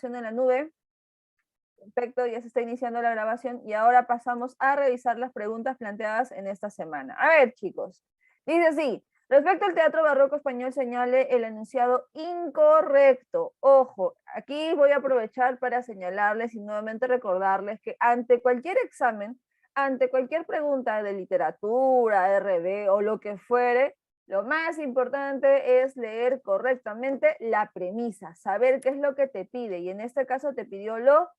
en la nube. Perfecto, ya se está iniciando la grabación y ahora pasamos a revisar las preguntas planteadas en esta semana. A ver, chicos, dice así: respecto al teatro barroco español, señale el enunciado incorrecto. Ojo, aquí voy a aprovechar para señalarles y nuevamente recordarles que ante cualquier examen, ante cualquier pregunta de literatura, RB o lo que fuere, lo más importante es leer correctamente la premisa, saber qué es lo que te pide, y en este caso te pidió lo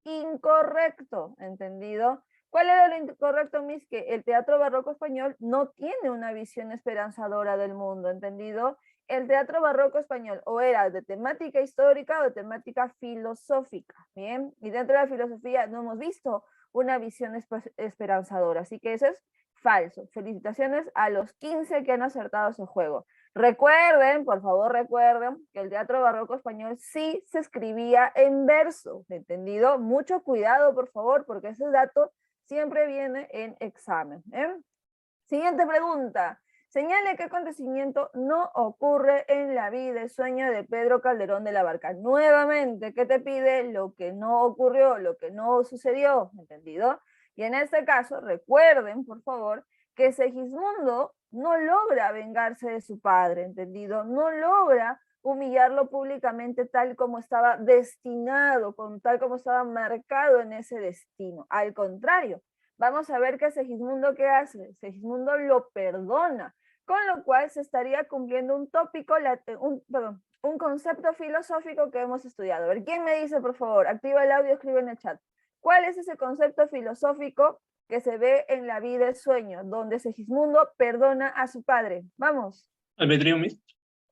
incorrecto, ¿entendido? ¿Cuál era lo incorrecto, Miss? Que el teatro barroco español no tiene una visión esperanzadora del mundo, ¿entendido? El teatro barroco español o era de temática histórica o de temática filosófica, ¿bien? Y dentro de la filosofía no hemos visto una visión esperanzadora, así que eso es falso. Felicitaciones a los 15 que han acertado ese juego. Recuerden, por favor recuerden, que el teatro barroco español sí se escribía en verso, ¿entendido? Mucho cuidado, por favor, porque ese dato siempre viene en examen. Siguiente pregunta. Señale qué acontecimiento no ocurre en la vida y sueño de Pedro Calderón de la Barca. Nuevamente, ¿qué te pide? Lo que no ocurrió, lo que no sucedió, ¿entendido? Y en este caso, recuerden, por favor, que Segismundo no logra vengarse de su padre, ¿entendido? No logra humillarlo públicamente tal como estaba destinado, tal como estaba marcado en ese destino. Al contrario, vamos a ver que Segismundo, ¿qué hace? Segismundo lo perdona, con lo cual se estaría cumpliendo un tópico, un concepto filosófico que hemos estudiado. A ver, ¿quién me dice, por favor? Activa el audio, escribe en el chat. ¿Cuál es ese concepto filosófico que se ve en la vida del sueño, donde Segismundo perdona a su padre? Vamos. Albedrío, Miss.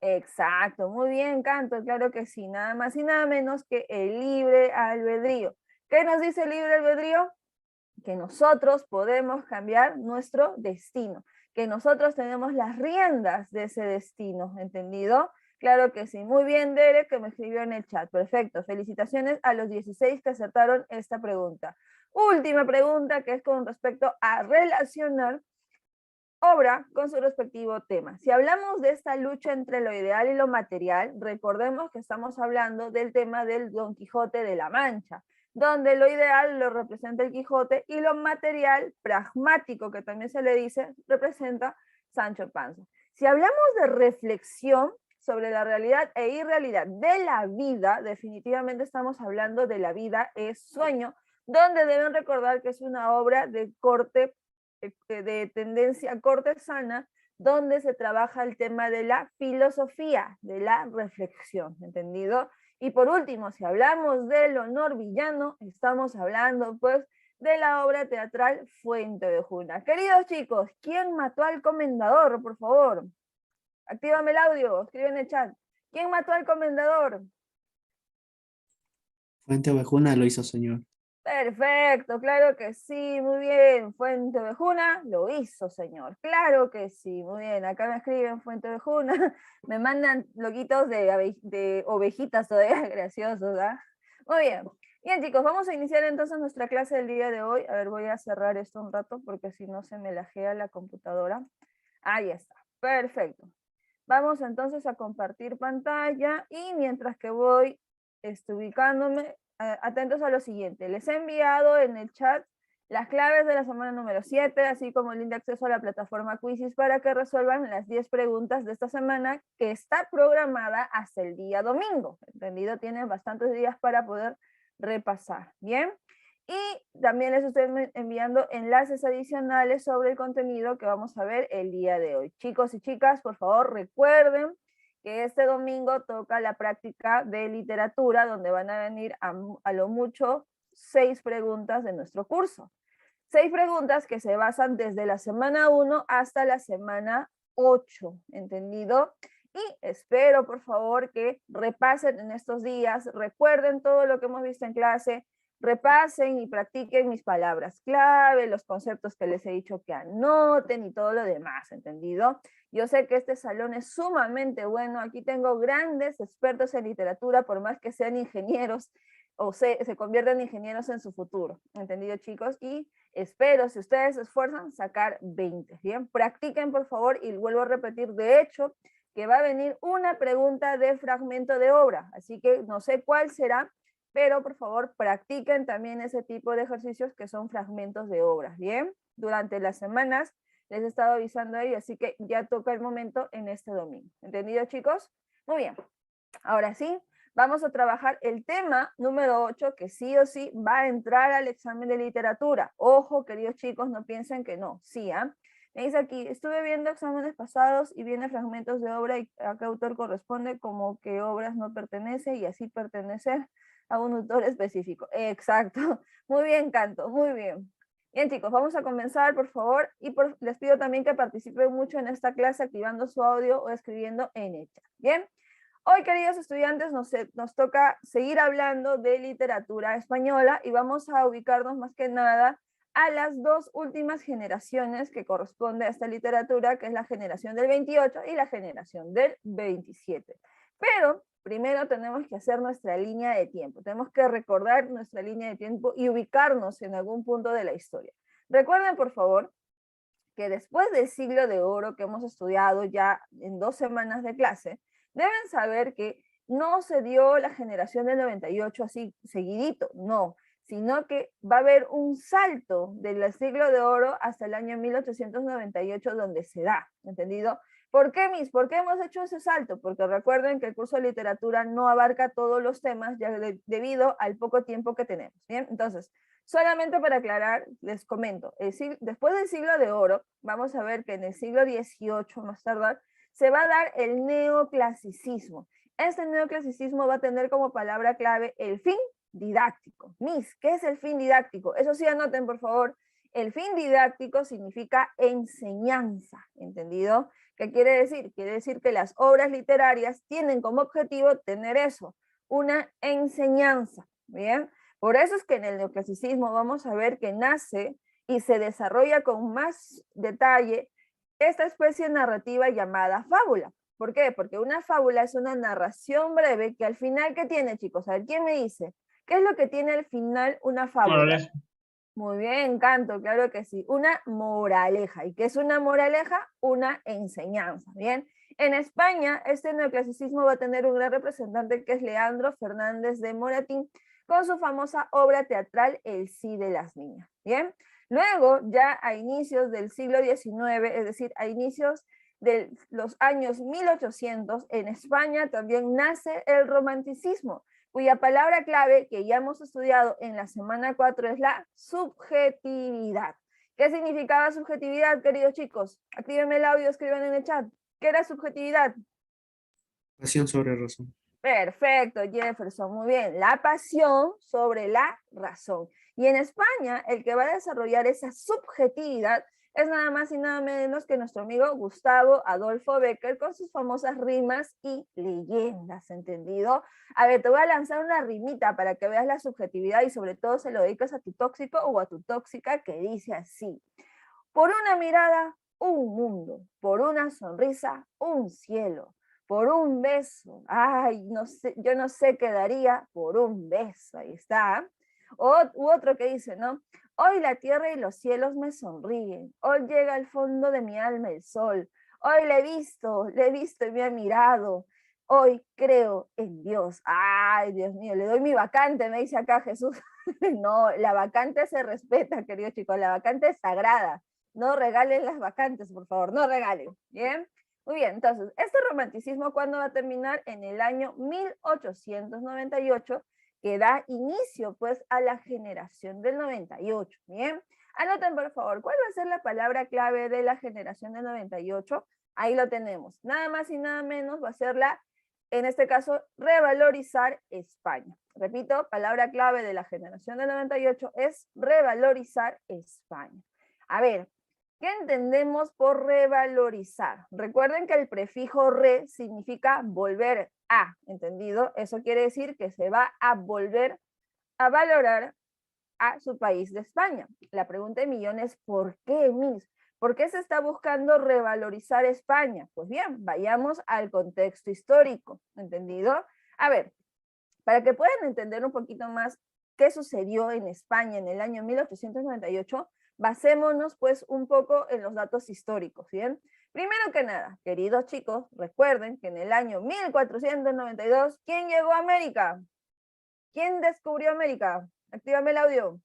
Exacto, muy bien, Canto, claro que sí, nada más y nada menos que el libre albedrío. ¿Qué nos dice el libre albedrío? Que nosotros podemos cambiar nuestro destino, que nosotros tenemos las riendas de ese destino, ¿entendido? Claro que sí. Muy bien, Derek, que me escribió en el chat. Perfecto. Felicitaciones a los 16 que acertaron esta pregunta. Última pregunta, que es con respecto a relacionar obra con su respectivo tema. Si hablamos de esta lucha entre lo ideal y lo material, recordemos que estamos hablando del tema del Don Quijote de la Mancha, donde lo ideal lo representa el Quijote y lo material, pragmático, que también se le dice, representa Sancho Panza. Si hablamos de reflexión sobre la realidad e irrealidad de la vida, definitivamente estamos hablando de La vida es sueño, donde deben recordar que es una obra de corte, de tendencia cortesana, donde se trabaja el tema de la filosofía, de la reflexión, ¿entendido? Y por último, si hablamos del honor villano, estamos hablando pues de la obra teatral Fuente de Juna. Queridos chicos, ¿quién mató al comendador, por favor? Actívame el audio, escribe en el chat. ¿Quién mató al comendador? Fuente Ovejuna lo hizo, señor. Perfecto, claro que sí, muy bien. Fuente Ovejuna lo hizo, señor. Claro que sí, muy bien. Acá me escriben Fuente Ovejuna, me mandan loquitos de ovejitas todavía graciosos, ¿ah? Muy bien. Bien, chicos, vamos a iniciar entonces nuestra clase del día de hoy. A ver, voy a cerrar esto un rato porque si no se me lajea la computadora. Ahí está, perfecto. Vamos entonces a compartir pantalla y mientras que voy ubicándome, atentos a lo siguiente. Les he enviado en el chat las claves de la semana número 7, así como el link de acceso a la plataforma Quizzes para que resuelvan las 10 preguntas de esta semana que está programada hasta el día domingo. ¿Entendido? Tienen bastantes días para poder repasar. ¿Bien? Y también les estoy enviando enlaces adicionales sobre el contenido que vamos a ver el día de hoy. Chicos y chicas, por favor, recuerden que este domingo toca la práctica de literatura, donde van a venir a lo mucho 6 preguntas de nuestro curso. 6 preguntas que se basan desde la semana 1 hasta la semana 8, ¿entendido? Y espero, por favor, que repasen en estos días, recuerden todo lo que hemos visto en clase, repasen y practiquen mis palabras clave, los conceptos que les he dicho que anoten y todo lo demás, ¿entendido? Yo sé que este salón es sumamente bueno, aquí tengo grandes expertos en literatura, por más que sean ingenieros o se conviertan en ingenieros en su futuro, ¿entendido, chicos? Y espero, si ustedes se esfuerzan, sacar 20, ¿bien? Practiquen, por favor, y vuelvo a repetir, de hecho, que va a venir una pregunta de fragmento de obra, así que no sé cuál será, pero por favor practiquen también ese tipo de ejercicios que son fragmentos de obras, ¿bien? Durante las semanas les he estado avisando ahí, así que ya toca el momento en este domingo. ¿Entendido, chicos? Muy bien. Ahora sí, vamos a trabajar el tema número 8, que sí o sí va a entrar al examen de literatura. Ojo, queridos chicos, no piensen que no. Sí, ¿ah? Me dice aquí, estuve viendo exámenes pasados y viene fragmentos de obra y a qué autor corresponde, como que obras no pertenece y así pertenecer a un autor específico. Exacto. Muy bien, Canto, muy bien. Bien, chicos, vamos a comenzar, por favor, y les pido también que participen mucho en esta clase activando su audio o escribiendo en el chat. Bien. Hoy, queridos estudiantes, nos toca seguir hablando de literatura española y vamos a ubicarnos más que nada a las dos últimas generaciones que corresponde a esta literatura, que es la generación del 28 y la generación del 27. Pero primero tenemos que hacer nuestra línea de tiempo, tenemos que recordar nuestra línea de tiempo y ubicarnos en algún punto de la historia. Recuerden, por favor, que después del siglo de oro que hemos estudiado ya en 2 semanas de clase, deben saber que no se dio la generación del 98 así seguidito, no, sino que va a haber un salto del siglo de oro hasta el año 1898 donde se da, ¿entendido? ¿Por qué, Miss? ¿Por qué hemos hecho ese salto? Porque recuerden que el curso de literatura no abarca todos los temas ya debido al poco tiempo que tenemos, ¿bien? Entonces, solamente para aclarar, les comento, después del siglo de oro, vamos a ver que en el siglo XVIII, más tardar, se va a dar el neoclasicismo. Este neoclasicismo va a tener como palabra clave el fin didáctico. Miss, ¿qué es el fin didáctico? Eso sí, anoten, por favor. El fin didáctico significa enseñanza, ¿entendido? ¿Qué quiere decir? Quiere decir que las obras literarias tienen como objetivo tener eso, una enseñanza, ¿bien? Por eso es que en el neoclasicismo vamos a ver que nace y se desarrolla con más detalle esta especie narrativa llamada fábula. ¿Por qué? Porque una fábula es una narración breve que al final, ¿qué tiene, chicos? A ver, ¿quién me dice? ¿Qué es lo que tiene al final una fábula? Moraleja. Muy bien, Canto, claro que sí. Una moraleja. ¿Y qué es una moraleja? Una enseñanza, ¿bien? En España, este neoclasicismo va a tener un gran representante que es Leandro Fernández de Moratín, con su famosa obra teatral El sí de las niñas, ¿bien? Luego, ya a inicios del siglo XIX, es decir, a inicios de los años 1800, en España también nace el romanticismo, cuya palabra clave que ya hemos estudiado en la semana 4 es la subjetividad. ¿Qué significaba subjetividad, queridos chicos? Actívenme el audio, escriban en el chat. ¿Qué era subjetividad? Pasión sobre razón. Perfecto, Jefferson, muy bien. La pasión sobre la razón. Y en España, el que va a desarrollar esa subjetividad es nada más y nada menos que nuestro amigo Gustavo Adolfo Bécquer con sus famosas rimas y leyendas, ¿entendido? A ver, te voy a lanzar una rimita para que veas la subjetividad y sobre todo se lo dedicas a tu tóxico o a tu tóxica, que dice así: por una mirada, un mundo; por una sonrisa, un cielo; por un beso, ay, no sé, yo no sé qué daría por un beso. Ahí está. U otro que dice, ¿no? Hoy la tierra y los cielos me sonríen. Hoy llega al fondo de mi alma el sol. Hoy le he visto y me ha mirado. Hoy creo en Dios. Ay, Dios mío, le doy mi vacante, me dice acá Jesús. No, la vacante se respeta, queridos chicos, la vacante es sagrada. No regalen las vacantes, por favor, no regalen. ¿Bien? Muy bien, entonces, este romanticismo, ¿cuándo va a terminar? En el año 1898, que da inicio, pues, a la generación del 98. ¿Bien? Anoten, por favor, ¿cuál va a ser la palabra clave de la generación del 98? Ahí lo tenemos. Nada más y nada menos va a ser en este caso, revalorizar España. Repito, palabra clave de la generación del 98 es revalorizar España. A ver, ¿qué entendemos por revalorizar? Recuerden que el prefijo re significa volver a, ¿entendido? Eso quiere decir que se va a volver a valorar a su país de España. La pregunta de millón es, ¿por qué, Miss? ¿Por qué se está buscando revalorizar España? Pues bien, vayamos al contexto histórico, ¿entendido? A ver, para que puedan entender un poquito más qué sucedió en España en el año 1898, basémonos pues un poco en los datos históricos, ¿bien? Primero que nada, queridos chicos, recuerden que en el año 1492, ¿quién llegó a América? ¿Quién descubrió América? Actívame el audio.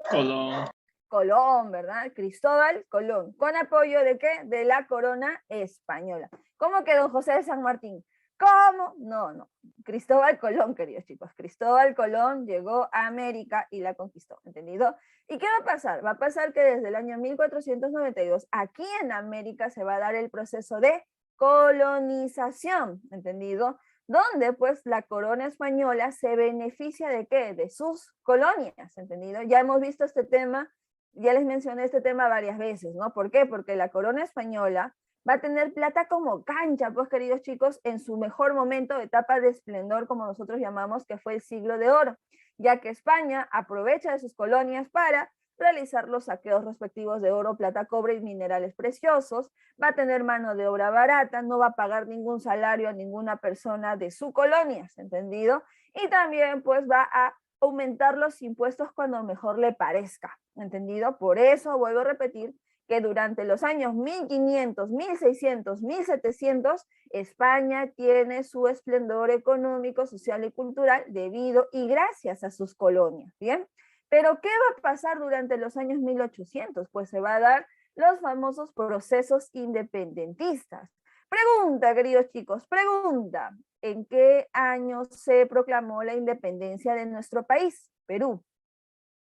Colón. Colón, ¿verdad? Cristóbal Colón. ¿Con apoyo de qué? De la corona española. ¿Cómo que don José de San Martín? ¿Cómo? No, no. Cristóbal Colón, queridos chicos. Cristóbal Colón llegó a América y la conquistó, ¿entendido? ¿Y qué va a pasar? Va a pasar que desde el año 1492, aquí en América se va a dar el proceso de colonización, ¿entendido? Donde pues la corona española se beneficia de ¿qué? De sus colonias, ¿entendido? Ya hemos visto este tema, ya les mencioné este tema varias veces, ¿no? ¿Por qué? Porque la corona española va a tener plata como cancha, pues queridos chicos, en su mejor momento, etapa de esplendor, como nosotros llamamos, que fue el siglo de oro, ya que España aprovecha de sus colonias para realizar los saqueos respectivos de oro, plata, cobre y minerales preciosos, va a tener mano de obra barata, no va a pagar ningún salario a ninguna persona de su colonia, ¿entendido? Y también pues va a aumentar los impuestos cuando mejor le parezca, ¿entendido? Por eso vuelvo a repetir que durante los años 1500, 1600, 1700, España tiene su esplendor económico, social y cultural debido y gracias a sus colonias, ¿bien? Pero ¿qué va a pasar durante los años 1800? Pues se va a dar los famosos procesos independentistas. Pregunta, queridos chicos, pregunta. ¿En qué año se proclamó la independencia de nuestro país, Perú?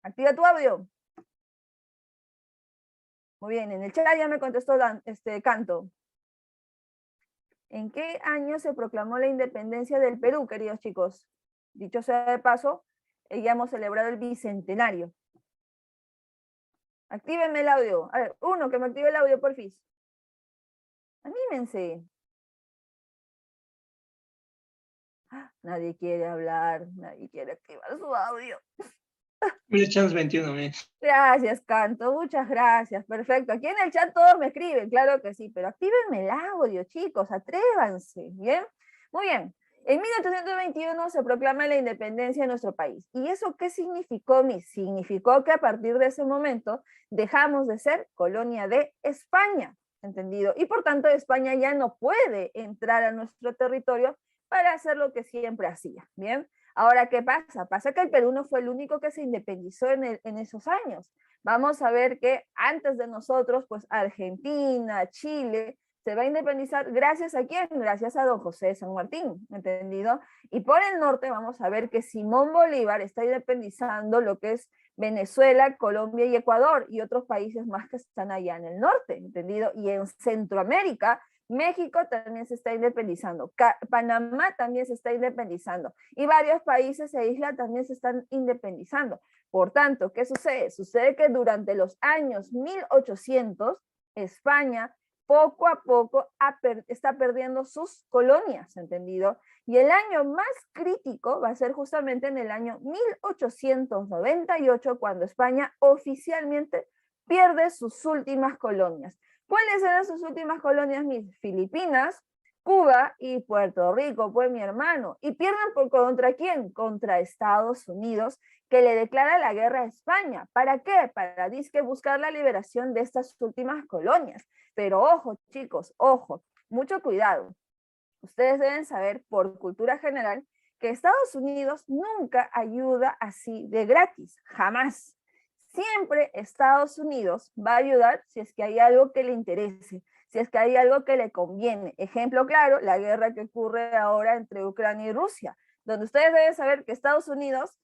Activa tu audio. Muy bien, en el chat ya me contestó Canto. ¿En qué año se proclamó la independencia del Perú, queridos chicos? Dicho sea de paso, ya hemos celebrado el bicentenario. Actívenme el audio. A ver, uno que me active el audio, porfis. Anímense. Nadie quiere hablar, nadie quiere activar su audio. 1821, Gracias, Canto, muchas gracias, perfecto. Aquí en el chat todos me escriben, claro que sí, pero actívenme el audio, chicos, atrévanse, ¿bien? Muy bien, en 1821 se proclama la independencia de nuestro país. ¿Y eso qué significó, Significó que a partir de ese momento dejamos de ser colonia de España, ¿entendido? Y por tanto España ya no puede entrar a nuestro territorio para hacer lo que siempre hacía, ¿bien? Ahora, ¿qué pasa? Pasa que el Perú no fue el único que se independizó en esos años. Vamos a ver que antes de nosotros, pues Argentina, Chile, se va a independizar gracias a quién? Gracias a don José de San Martín, ¿entendido? Y por el norte vamos a ver que Simón Bolívar está independizando lo que es Venezuela, Colombia y Ecuador y otros países más que están allá en el norte, ¿entendido? Y en Centroamérica, México también se está independizando, Panamá también se está independizando y varios países e islas también se están independizando. Por tanto, ¿qué sucede? Sucede que durante los años 1800, España poco a poco está perdiendo sus colonias, ¿entendido? Y el año más crítico va a ser justamente en el año 1898, cuando España oficialmente pierde sus últimas colonias. ¿Cuáles eran sus últimas colonias? Mis Filipinas, Cuba y Puerto Rico, pues mi hermano. ¿Y pierden contra quién? Contra Estados Unidos, que le declara la guerra a España. ¿Para qué? Para disque buscar la liberación de estas últimas colonias. Pero ojo, chicos, ojo, mucho cuidado. Ustedes deben saber, por cultura general, que Estados Unidos nunca ayuda así de gratis, jamás. Siempre Estados Unidos va a ayudar si es que hay algo que le interese, si es que hay algo que le conviene. Ejemplo claro, la guerra que ocurre ahora entre Ucrania y Rusia, donde ustedes deben saber que Estados Unidos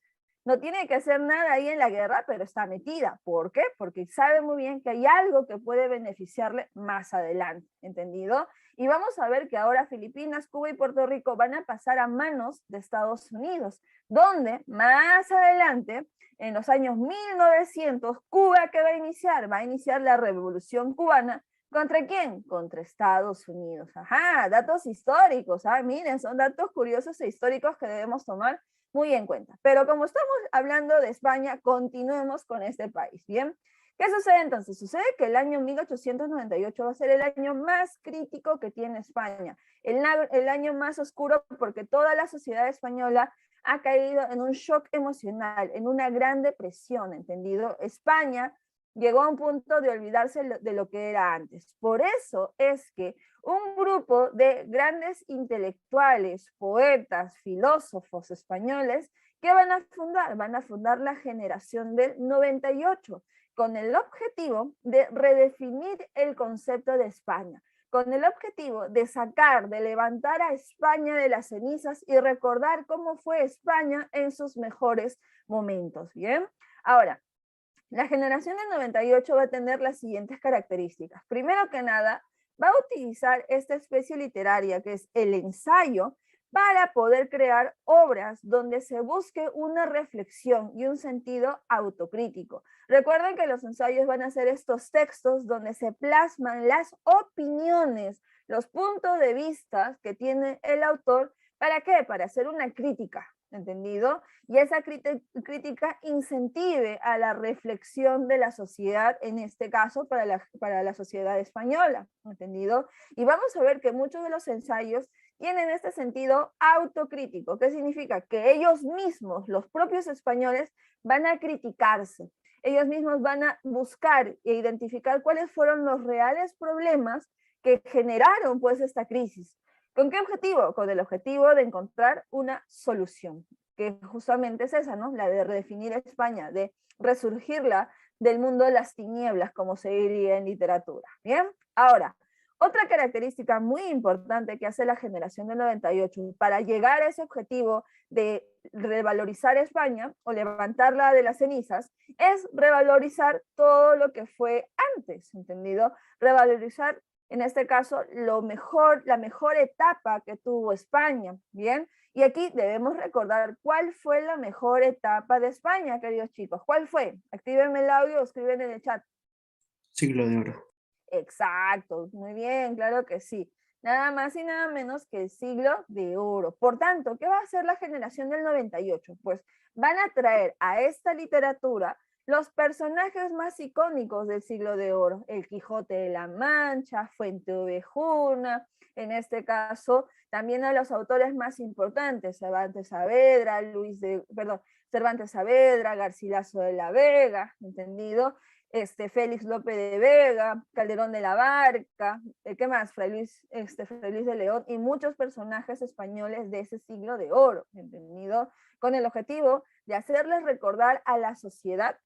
no tiene que hacer nada ahí en la guerra, pero está metida. ¿Por qué? Porque sabe muy bien que hay algo que puede beneficiarle más adelante, ¿entendido? Y vamos a ver que ahora Filipinas, Cuba y Puerto Rico van a pasar a manos de Estados Unidos, donde más adelante, en los años 1900, ¿Cuba qué va a iniciar? Va a iniciar la Revolución Cubana. ¿Contra quién? Contra Estados Unidos. Ajá, datos históricos. Miren, son datos curiosos e históricos que debemos tomar muy en cuenta. Pero como estamos hablando de España, continuemos con este país, ¿bien? ¿Qué sucede entonces? Sucede que el año 1898 va a ser el año más crítico que tiene España, el año más oscuro porque toda la sociedad española ha caído en un shock emocional, en una gran depresión, ¿entendido? España llegó a un punto de olvidarse de lo que era antes. Por eso es que un grupo de grandes intelectuales, poetas, filósofos españoles, ¿qué van a fundar? Van a fundar la generación del 98, con el objetivo de redefinir el concepto de España, con el objetivo de sacar, de levantar a España de las cenizas y recordar cómo fue España en sus mejores momentos, ¿bien? Ahora, la generación del 98 va a tener las siguientes características. Primero que nada, va a utilizar esta especie literaria que es el ensayo para poder crear obras donde se busque una reflexión y un sentido autocrítico. Recuerden que los ensayos van a ser estos textos donde se plasman las opiniones, los puntos de vista que tiene el autor. ¿Para qué? Para hacer una crítica, ¿entendido? Y esa crítica incentive a la reflexión de la sociedad, en este caso para la sociedad española, ¿entendido? Y vamos a ver que muchos de los ensayos tienen este sentido autocrítico. ¿Qué significa? Que ellos mismos, los propios españoles, van a criticarse. Ellos mismos van a buscar e identificar cuáles fueron los reales problemas que generaron pues esta crisis. ¿Con qué objetivo? Con el objetivo de encontrar una solución, que justamente es esa, ¿no? La de redefinir España, de resurgirla del mundo de las tinieblas, como se diría en literatura. ¿Bien? Ahora, otra característica muy importante que hace la generación del 98 para llegar a ese objetivo de revalorizar España o levantarla de las cenizas es revalorizar todo lo que fue antes, ¿entendido? Revalorizar, en este caso, la mejor etapa que tuvo España, ¿bien? Y aquí debemos recordar cuál fue la mejor etapa de España, queridos chicos. ¿Cuál fue? Actívenme el audio o escriben en el chat. Siglo de oro. Exacto, muy bien, claro que sí. Nada más y nada menos que el siglo de oro. Por tanto, ¿qué va a hacer la generación del 98? Pues van a traer a esta literatura los personajes más icónicos del siglo de oro. El Quijote de la Mancha, Fuenteovejuna, en este caso, también a los autores más importantes, Cervantes Saavedra, Cervantes Saavedra, Garcilaso de la Vega, ¿entendido? Félix López de Vega, Calderón de la Barca, ¿qué más? Fray Luis de León y muchos personajes españoles de ese siglo de oro, ¿entendido? Con el objetivo de hacerles recordar a la sociedad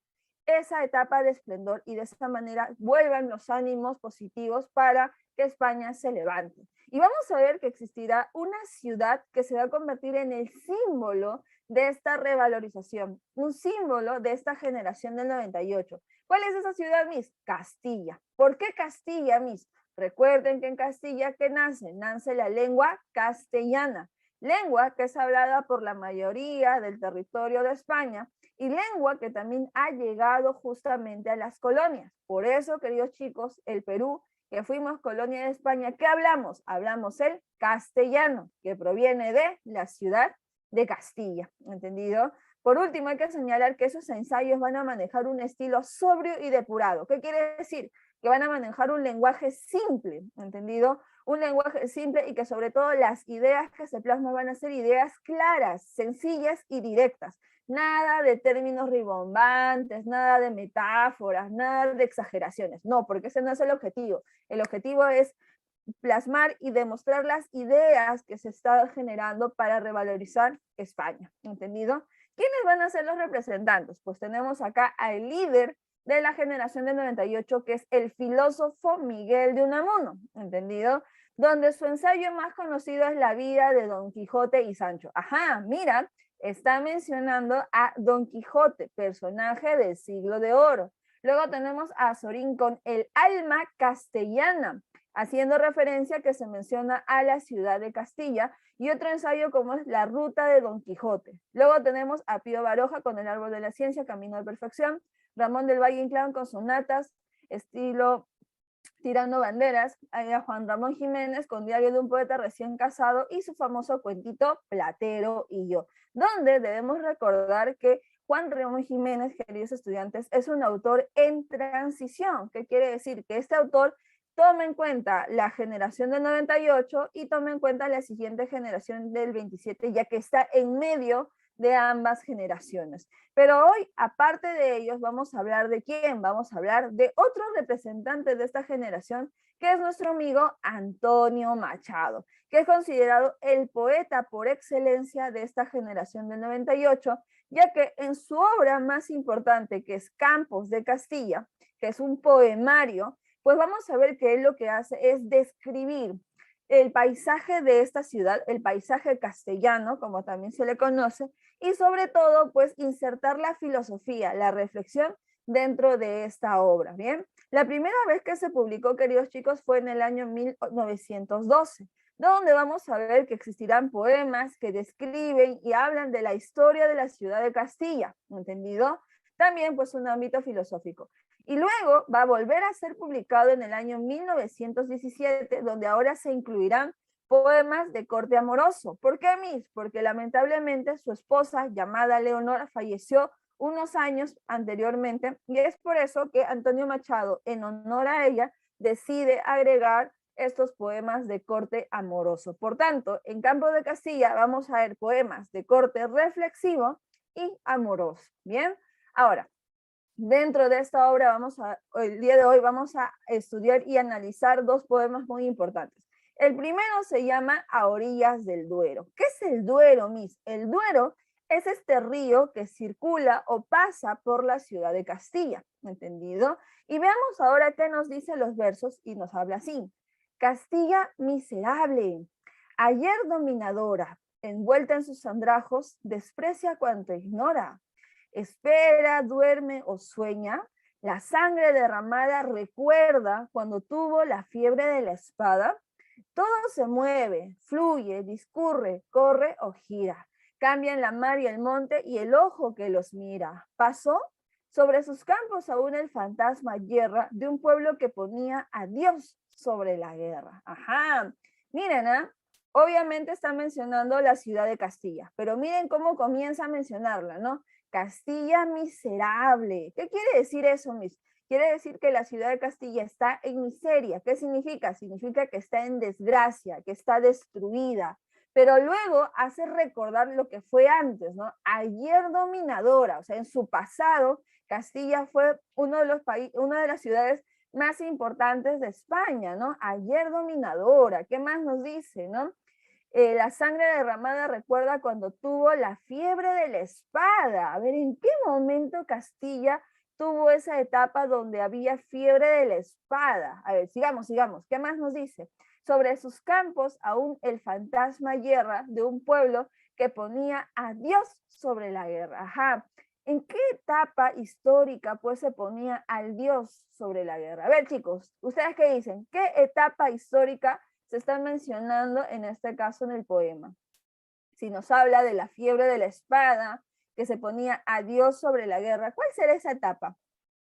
esa etapa de esplendor y de esta manera vuelvan los ánimos positivos para que España se levante. Y vamos a ver que existirá una ciudad que se va a convertir en el símbolo de esta revalorización, un símbolo de esta generación del 98. ¿Cuál es esa ciudad, Miss? Castilla. ¿Por qué Castilla, Miss? Recuerden que en Castilla, ¿qué nace? Nace la lengua castellana, lengua que es hablada por la mayoría del territorio de España y lengua que también ha llegado justamente a las colonias. Por eso, queridos chicos, el Perú, que fuimos colonia de España, ¿qué hablamos? Hablamos el castellano, que proviene de la ciudad de Castilla, ¿entendido? Por último, hay que señalar que esos ensayos van a manejar un estilo sobrio y depurado. ¿Qué quiere decir? Que van a manejar un lenguaje simple, ¿entendido? Un lenguaje simple y que sobre todo las ideas que se plasman van a ser ideas claras, sencillas y directas. Nada de términos rimbombantes, nada de metáforas, nada de exageraciones. No, porque ese no es el objetivo. El objetivo es plasmar y demostrar las ideas que se están generando para revalorizar España, ¿entendido? ¿Quiénes van a ser los representantes? Pues tenemos acá al líder de la generación del 98, que es el filósofo Miguel de Unamuno, ¿entendido? Donde su ensayo más conocido es La vida de Don Quijote y Sancho. Ajá, mira, está mencionando a Don Quijote, personaje del siglo de oro. Luego tenemos a Zorín con El alma castellana, haciendo referencia que se menciona a la ciudad de Castilla, y otro ensayo como es La ruta de Don Quijote. Luego tenemos a Pío Baroja con El árbol de la ciencia, Camino de perfección, Ramón del Valle Inclán con sonatas, estilo tirando banderas, a Juan Ramón Jiménez con Diario de un poeta recién casado y su famoso cuentito Platero y yo, donde debemos recordar que Juan Ramón Jiménez, queridos estudiantes, es un autor en transición. ¿Qué quiere decir? Que este autor toma en cuenta la generación del 98 y toma en cuenta la siguiente generación del 27, ya que está en medio de ambas generaciones. Pero hoy, aparte de ellos, vamos a hablar de quién, vamos a hablar de otro representante de esta generación, que es nuestro amigo Antonio Machado, que es considerado el poeta por excelencia de esta generación del 98, ya que en su obra más importante, que es Campos de Castilla, que es un poemario, pues vamos a ver que él lo que hace es describir el paisaje de esta ciudad, el paisaje castellano, como también se le conoce, y sobre todo, pues insertar la filosofía, la reflexión dentro de esta obra, ¿bien? La primera vez que se publicó, queridos chicos, fue en el año 1912, donde vamos a ver que existirán poemas que describen y hablan de la historia de la ciudad de Castilla, ¿entendido? También, pues, un ámbito filosófico. Y luego va a volver a ser publicado en el año 1917, donde ahora se incluirán poemas de corte amoroso. ¿Por qué, Miss? Porque lamentablemente su esposa, llamada Leonora, falleció unos años anteriormente, y es por eso que Antonio Machado, en honor a ella, decide agregar estos poemas de corte amoroso. Por tanto, en Campo de Castilla vamos a ver poemas de corte reflexivo y amoroso. ¿Bien? Ahora, dentro de esta obra el día de hoy vamos a estudiar y analizar dos poemas muy importantes. El primero se llama A orillas del Duero. ¿Qué es el Duero, Miss? El Duero es este río que circula o pasa por la ciudad de Castilla, ¿entendido? Y veamos ahora qué nos dicen los versos y nos habla así. Castilla miserable, ayer dominadora, envuelta en sus andrajos, desprecia cuanto ignora. Espera, duerme o sueña, la sangre derramada recuerda cuando tuvo la fiebre de la espada. Todo se mueve, fluye, discurre, corre o gira. Cambian la mar y el monte y el ojo que los mira. Pasó sobre sus campos aún el fantasma yerra de un pueblo que ponía a Dios sobre la guerra. Ajá, miren, obviamente está mencionando la ciudad de Castilla, pero miren cómo comienza a mencionarla, ¿no? Castilla miserable. ¿Qué quiere decir eso, Miss? Quiere decir que la ciudad de Castilla está en miseria. ¿Qué significa? Significa que está en desgracia, que está destruida. Pero luego hace recordar lo que fue antes, ¿no? Ayer dominadora, o sea, en su pasado, Castilla fue una de las ciudades más importantes de España, ¿no? Ayer dominadora. ¿Qué más nos dice, no? La sangre derramada recuerda cuando tuvo la fiebre de la espada. A ver, ¿en qué momento Castilla tuvo esa etapa donde había fiebre de la espada? A ver, sigamos. ¿Qué más nos dice? Sobre sus campos aún el fantasma yerra de un pueblo que ponía a Dios sobre la guerra. Ajá. ¿En qué etapa histórica pues se ponía al Dios sobre la guerra? A ver, chicos, ¿ustedes qué dicen? ¿Qué etapa histórica se están mencionando en este caso en el poema? Si nos habla de la fiebre de la espada, que se ponía a Dios sobre la guerra, ¿cuál será esa etapa?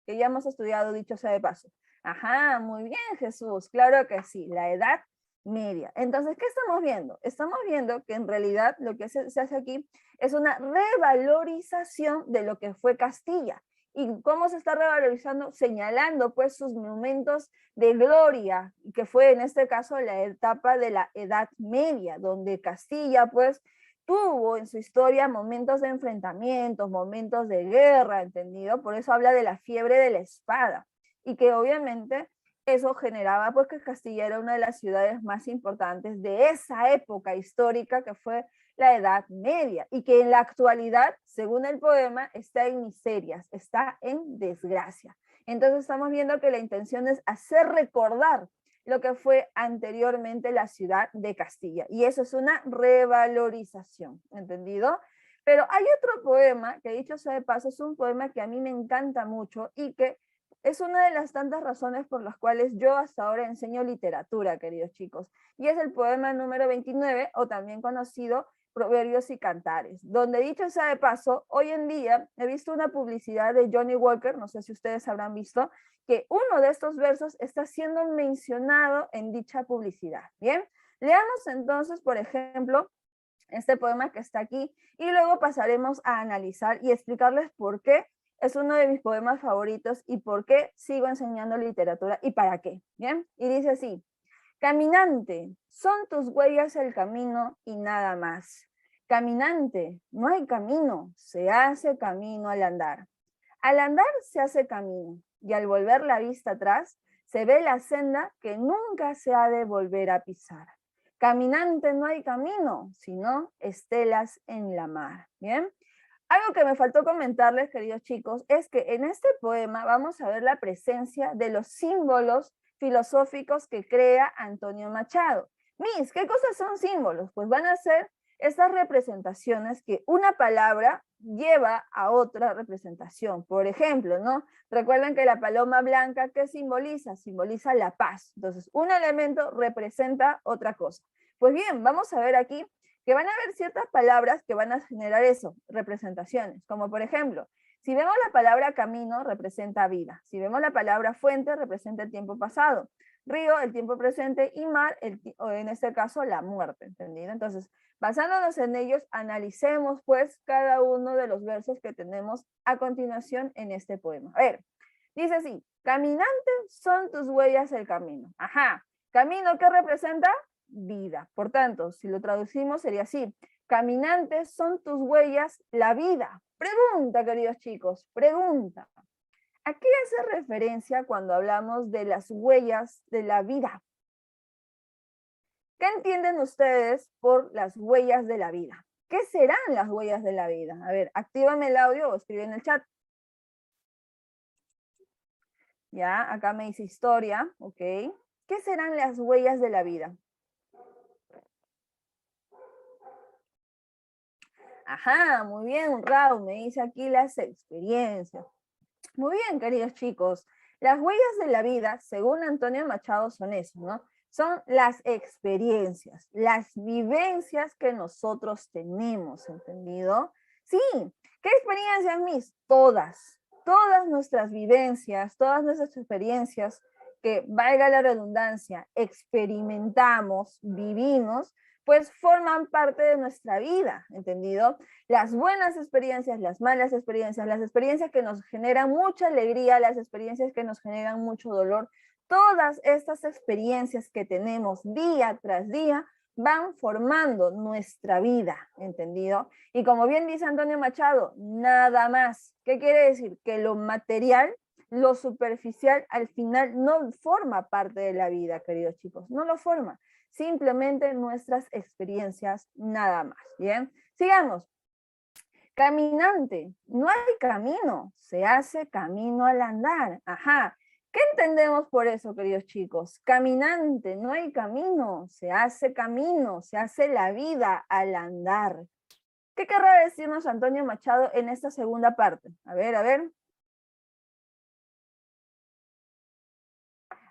Que ya hemos estudiado, dicho sea de paso. Ajá, muy bien, Jesús, claro que sí, la Edad Media. Entonces, ¿qué estamos viendo? Estamos viendo que en realidad lo que se hace aquí es una revalorización de lo que fue Castilla. ¿Y cómo se está revalorizando? Señalando pues sus momentos de gloria, que fue en este caso la etapa de la Edad Media, donde Castilla pues tuvo en su historia momentos de enfrentamientos, momentos de guerra, ¿entendido? Por eso habla de la fiebre de la espada, y que obviamente eso generaba pues que Castilla era una de las ciudades más importantes de esa época histórica que fue la Edad Media, y que en la actualidad, según el poema, está en miserias, está en desgracia. Entonces estamos viendo que la intención es hacer recordar lo que fue anteriormente la ciudad de Castilla, y eso es una revalorización, ¿entendido? Pero hay otro poema que, dicho sea de paso, es un poema que a mí me encanta mucho y que es una de las tantas razones por las cuales yo hasta ahora enseño literatura, queridos chicos, y es el poema número 29, o también conocido Proverbios y Cantares, donde, dicho sea de paso, hoy en día he visto una publicidad de Johnny Walker, no sé si ustedes habrán visto, que uno de estos versos está siendo mencionado en dicha publicidad. Bien, leamos entonces, por ejemplo, este poema que está aquí, y luego pasaremos a analizar y explicarles por qué es uno de mis poemas favoritos y por qué sigo enseñando literatura y para qué. Bien, y dice así: caminante, son tus huellas el camino y nada más. Caminante, no hay camino, se hace camino al andar. Al andar se hace camino, y al volver la vista atrás, se ve la senda que nunca se ha de volver a pisar. Caminante, no hay camino, sino estelas en la mar. ¿Bien? Algo que me faltó comentarles, queridos chicos, es que en este poema vamos a ver la presencia de los símbolos filosóficos que crea Antonio Machado. Mis, ¿qué cosas son símbolos? Pues van a ser estas representaciones que una palabra lleva a otra representación. Por ejemplo, ¿no? Recuerden que la paloma blanca, ¿qué simboliza? Simboliza la paz. Entonces, un elemento representa otra cosa. Pues bien, vamos a ver aquí que van a haber ciertas palabras que van a generar eso, representaciones, como por ejemplo, si vemos la palabra camino, representa vida. Si vemos la palabra fuente, representa el tiempo pasado. Río, el tiempo presente, y mar, o en este caso, la muerte, ¿entendido? Entonces, basándonos en ellos, analicemos pues cada uno de los versos que tenemos a continuación en este poema. A ver, dice así, caminante son tus huellas el camino. Ajá, camino, ¿qué representa? Vida. Por tanto, si lo traducimos sería así, caminantes son tus huellas la vida. Pregunta, queridos chicos, pregunta. ¿A qué hace referencia cuando hablamos de las huellas de la vida? ¿Qué entienden ustedes por las huellas de la vida? ¿Qué serán las huellas de la vida? A ver, actívame el audio o escribe en el chat. Ya, acá me dice historia, ok. ¿Qué serán las huellas de la vida? Ajá, muy bien, Raúl, me dice aquí las experiencias. Muy bien, queridos chicos. Las huellas de la vida, según Antonio Machado, son eso, ¿no? Son las experiencias, las vivencias que nosotros tenemos, ¿entendido? Sí, ¿qué experiencias, mis? Todas nuestras vivencias, todas nuestras experiencias, que valga la redundancia, experimentamos, vivimos, pues forman parte de nuestra vida, ¿entendido? Las buenas experiencias, las malas experiencias, las experiencias que nos generan mucha alegría, las experiencias que nos generan mucho dolor, todas estas experiencias que tenemos día tras día van formando nuestra vida, ¿entendido? Y como bien dice Antonio Machado, nada más. ¿Qué quiere decir? Que lo material, lo superficial, al final no forma parte de la vida, queridos chicos, no lo forma. Simplemente nuestras experiencias, nada más. Bien, sigamos. Caminante, no hay camino, se hace camino al andar. Ajá, ¿qué entendemos por eso, queridos chicos? Caminante, no hay camino, se hace la vida al andar. ¿Qué querrá decirnos Antonio Machado en esta segunda parte? A ver, a ver.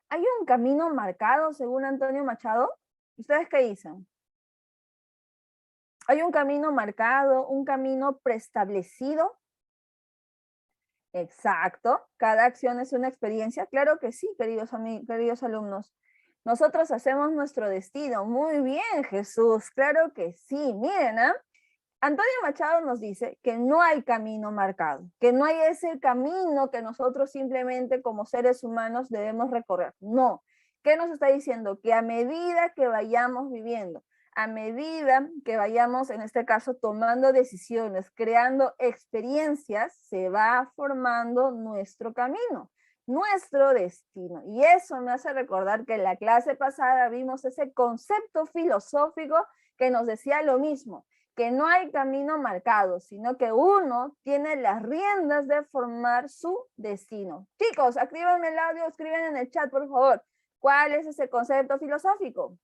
¿Hay un camino marcado según Antonio Machado? ¿Ustedes qué dicen? ¿Hay un camino marcado, un camino preestablecido? Exacto. ¿Cada acción es una experiencia? Claro que sí, queridos alumnos. Nosotros hacemos nuestro destino. Muy bien, Jesús. Claro que sí. Miren, ¿ah? Antonio Machado nos dice que no hay camino marcado, que no hay ese camino que nosotros simplemente como seres humanos debemos recorrer. No. ¿Qué nos está diciendo? Que a medida que vayamos viviendo, a medida que vayamos, en este caso, tomando decisiones, creando experiencias, se va formando nuestro camino, nuestro destino. Y eso me hace recordar que en la clase pasada vimos ese concepto filosófico que nos decía lo mismo, que no hay camino marcado, sino que uno tiene las riendas de formar su destino. Chicos, actívenme el audio, escriben en el chat, por favor. ¿Cuál es ese concepto filosófico?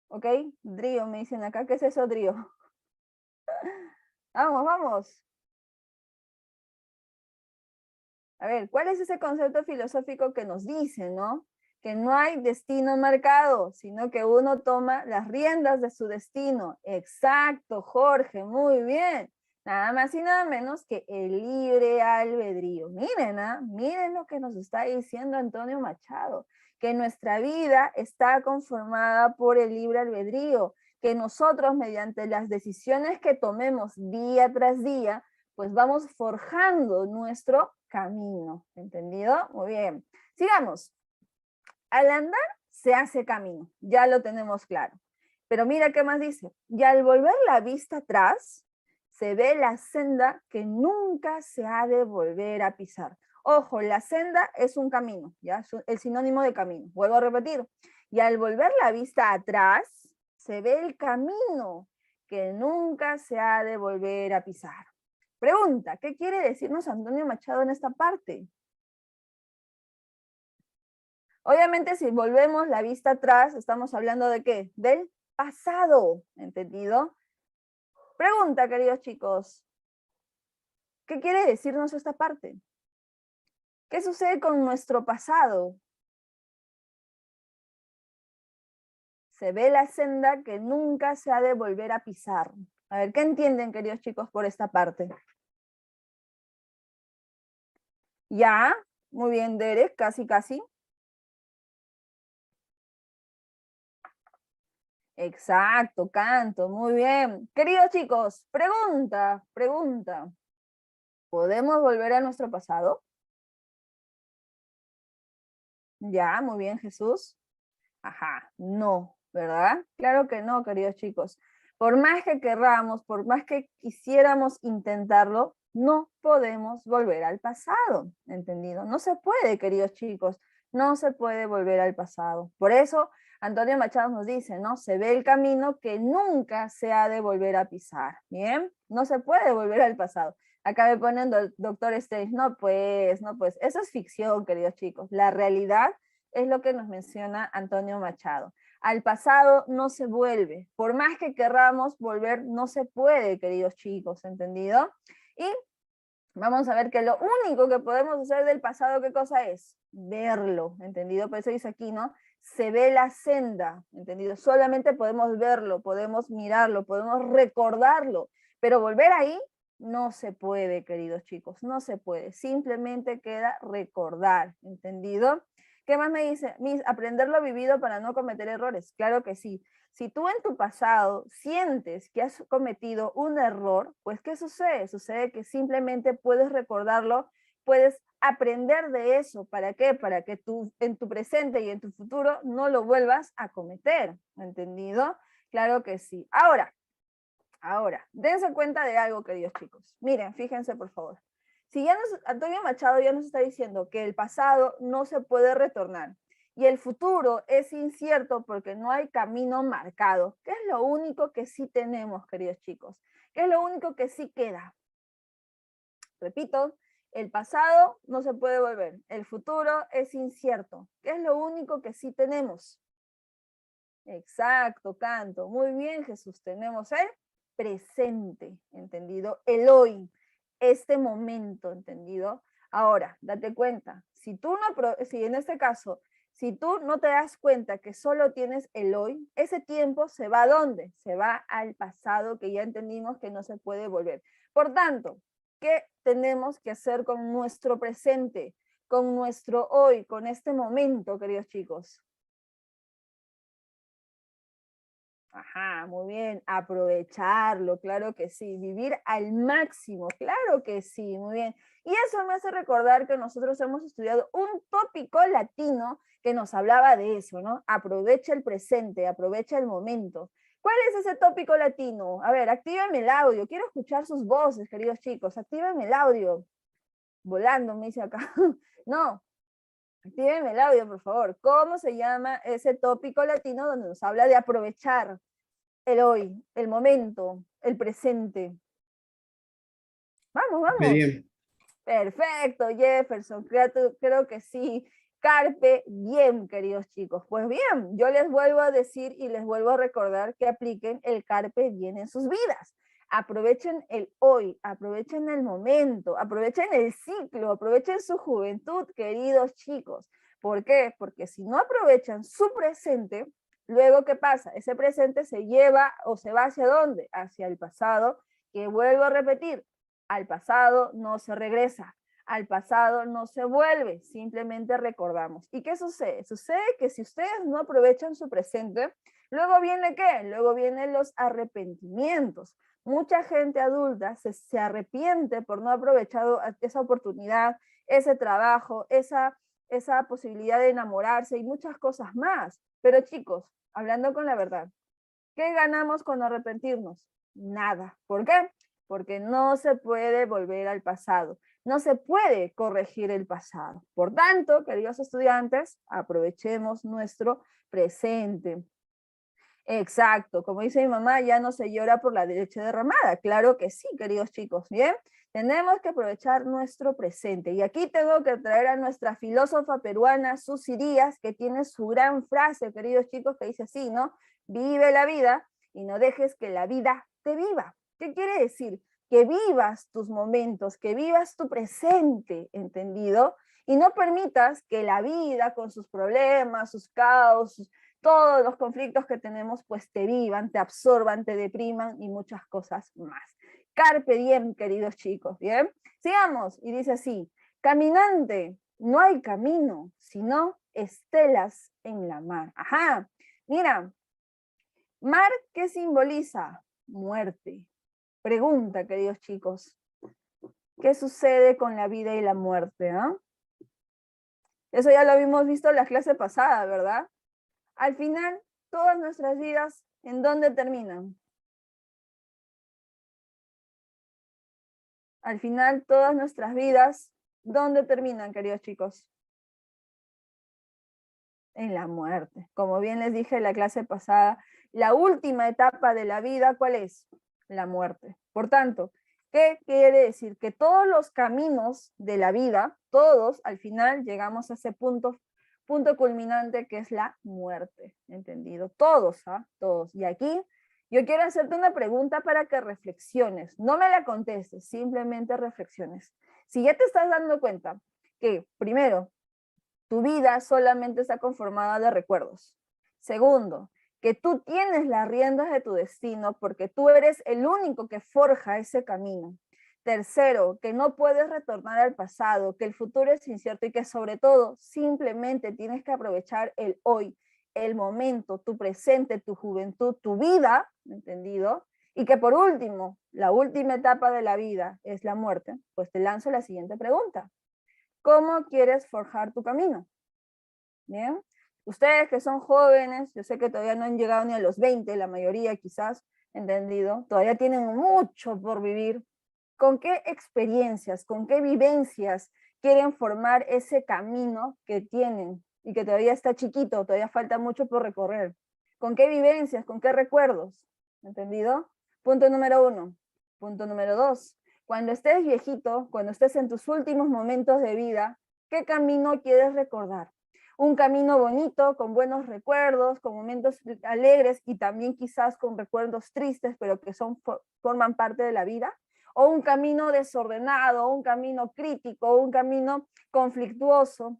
¿Ok? Drío, me dicen acá. ¿Qué es eso, Drío? Vamos, vamos. A ver, ¿cuál es ese concepto filosófico que nos dice, no? Que no hay destino marcado, sino que uno toma las riendas de su destino. Exacto, Jorge, muy bien. Nada más y nada menos que el libre albedrío. Miren, miren lo que nos está diciendo Antonio Machado, que nuestra vida está conformada por el libre albedrío, que nosotros mediante las decisiones que tomemos día tras día, pues vamos forjando nuestro camino. ¿Entendido? Muy bien. Sigamos. Al andar se hace camino, ya lo tenemos claro. Pero mira qué más dice. Y al volver la vista atrás, se ve la senda que nunca se ha de volver a pisar. Ojo, la senda es un camino, ¿ya? Es el sinónimo de camino. Vuelvo a repetir. Y al volver la vista atrás, se ve el camino que nunca se ha de volver a pisar. Pregunta, ¿qué quiere decirnos Antonio Machado en esta parte? Obviamente, si volvemos la vista atrás, estamos hablando de ¿qué? Del pasado, ¿entendido? Pregunta, queridos chicos, ¿qué quiere decirnos esta parte? ¿Qué sucede con nuestro pasado? Se ve la senda que nunca se ha de volver a pisar. A ver, ¿qué entienden, queridos chicos, por esta parte? Ya, muy bien, Derek, casi, casi. Exacto, Canto, muy bien. Queridos chicos, pregunta. ¿Podemos volver a nuestro pasado? Ya, muy bien, Jesús. Ajá, no, ¿verdad? Claro que no, queridos chicos. Por más que querramos, por más que quisiéramos intentarlo, no podemos volver al pasado, ¿entendido? No se puede, queridos chicos, no se puede volver al pasado. Por eso, Antonio Machado nos dice, ¿no? Se ve el camino que nunca se ha de volver a pisar, ¿bien? No se puede volver al pasado. Acá me ponen Doctor Strange, no pues, eso es ficción, queridos chicos. La realidad es lo que nos menciona Antonio Machado. Al pasado no se vuelve. Por más que querramos volver, no se puede, queridos chicos, ¿entendido? Y vamos a ver que lo único que podemos hacer del pasado, ¿qué cosa es? Verlo, ¿entendido? Por eso dice aquí, ¿no? Se ve la senda, ¿entendido? Solamente podemos verlo, podemos mirarlo, podemos recordarlo, pero volver ahí no se puede, queridos chicos, no se puede. Simplemente queda recordar, ¿entendido? ¿Qué más me dice? Aprender lo vivido para no cometer errores. Claro que sí. Si tú en tu pasado sientes que has cometido un error, pues ¿qué sucede? Sucede que simplemente puedes recordarlo, puedes aprender de eso. ¿Para qué? Para que tú en tu presente y en tu futuro no lo vuelvas a cometer. ¿Entendido? Claro que sí. Ahora, dense cuenta de algo, queridos chicos. Miren, fíjense por favor. Si Antonio Machado ya nos está diciendo que el pasado no se puede retornar y el futuro es incierto porque no hay camino marcado, ¿qué es lo único que sí tenemos, queridos chicos? ¿Qué es lo único que sí queda? Repito, el pasado no se puede volver, el futuro es incierto. ¿Qué es lo único que sí tenemos? Exacto, Canto. Muy bien, Jesús. Tenemos el presente, ¿entendido? El hoy, este momento, ¿entendido? Ahora, date cuenta, si en este caso, si tú no te das cuenta que solo tienes el hoy, ese tiempo se va ¿a dónde? Se va al pasado, que ya entendimos que no se puede volver. Por tanto, ¿qué tenemos que hacer con nuestro presente, con nuestro hoy, con este momento, queridos chicos? Ajá, muy bien, aprovecharlo, claro que sí, vivir al máximo, claro que sí, muy bien. Y eso me hace recordar que nosotros hemos estudiado un tópico latino que nos hablaba de eso, ¿no? Aprovecha el presente, aprovecha el momento. ¿Cuál es ese tópico latino? A ver, actívenme el audio, quiero escuchar sus voces, queridos chicos, actívenme el audio. Volando, me dice acá. No, actívenme el audio, por favor. ¿Cómo se llama ese tópico latino donde nos habla de aprovechar el hoy, el momento, el presente? Vamos. Bien. Perfecto, Jefferson. Creo que sí. Carpe diem, queridos chicos. Pues bien, yo les vuelvo a decir y les vuelvo a recordar que apliquen el carpe diem en sus vidas. Aprovechen el hoy, aprovechen el momento, aprovechen el ciclo, aprovechen su juventud, queridos chicos. ¿Por qué? Porque si no aprovechan su presente, luego ¿qué pasa? Ese presente se lleva o se va ¿hacia dónde? Hacia el pasado, que vuelvo a repetir, al pasado no se regresa, al pasado no se vuelve, simplemente recordamos. ¿Y qué sucede? Sucede que si ustedes no aprovechan su presente, luego viene ¿qué? Luego vienen los arrepentimientos. Mucha gente adulta se arrepiente por no haber aprovechado esa oportunidad, ese trabajo, esa esa posibilidad de enamorarse y muchas cosas más. Pero chicos, hablando con la verdad, ¿qué ganamos con arrepentirnos? Nada. ¿Por qué? Porque no se puede volver al pasado. No se puede corregir el pasado. Por tanto, queridos estudiantes, aprovechemos nuestro presente. Exacto, como dice mi mamá, ya no se llora por la leche derramada. Claro que sí, queridos chicos, ¿bien? Tenemos que aprovechar nuestro presente. Y aquí tengo que traer a nuestra filósofa peruana, Susy Díaz, que tiene su gran frase, queridos chicos, que dice así, ¿no? Vive la vida y no dejes que la vida te viva. ¿Qué quiere decir? Que vivas tus momentos, que vivas tu presente, ¿entendido? Y no permitas que la vida, con sus problemas, sus caos, todos los conflictos que tenemos, pues te vivan, te absorban, te depriman y muchas cosas más. Carpe diem, queridos chicos, ¿bien? Sigamos, y dice así, caminante, no hay camino, sino estelas en la mar. Ajá, mira, mar, ¿qué simboliza? Muerte. Pregunta, queridos chicos, ¿qué sucede con la vida y la muerte? Eso ya lo habíamos visto en la clase pasada, ¿verdad? Al final, todas nuestras vidas, ¿en dónde terminan? Al final, todas nuestras vidas, ¿dónde terminan, queridos chicos? En la muerte. Como bien les dije en la clase pasada, la última etapa de la vida, ¿cuál es? La muerte. Por tanto, ¿qué quiere decir? Que todos los caminos de la vida, todos, al final, llegamos a ese punto culminante que es la muerte. ¿Entendido? Todos, Todos. Y aquí yo quiero hacerte una pregunta para que reflexiones. No me la contestes, simplemente reflexiones. Si ya te estás dando cuenta que, primero, tu vida solamente está conformada de recuerdos. Segundo, que tú tienes las riendas de tu destino porque tú eres el único que forja ese camino. Tercero, que no puedes retornar al pasado, que el futuro es incierto y que sobre todo simplemente tienes que aprovechar el hoy, el momento, tu presente, tu juventud, tu vida, ¿entendido? Y que por último, la última etapa de la vida es la muerte, pues te lanzo la siguiente pregunta. ¿Cómo quieres forjar tu camino? ¿Bien? Ustedes que son jóvenes, yo sé que todavía no han llegado ni a los 20, la mayoría quizás, ¿entendido? Todavía tienen mucho por vivir. ¿Con qué experiencias, con qué vivencias quieren formar ese camino que tienen y que todavía está chiquito, todavía falta mucho por recorrer? ¿Con qué vivencias, con qué recuerdos? ¿Entendido? Punto número 1. Punto número 2. Cuando estés viejito, cuando estés en tus últimos momentos de vida, ¿qué camino quieres recordar? Un camino bonito, con buenos recuerdos, con momentos alegres y también quizás con recuerdos tristes, pero que forman parte de la vida, o un camino desordenado, un camino crítico, un camino conflictuoso,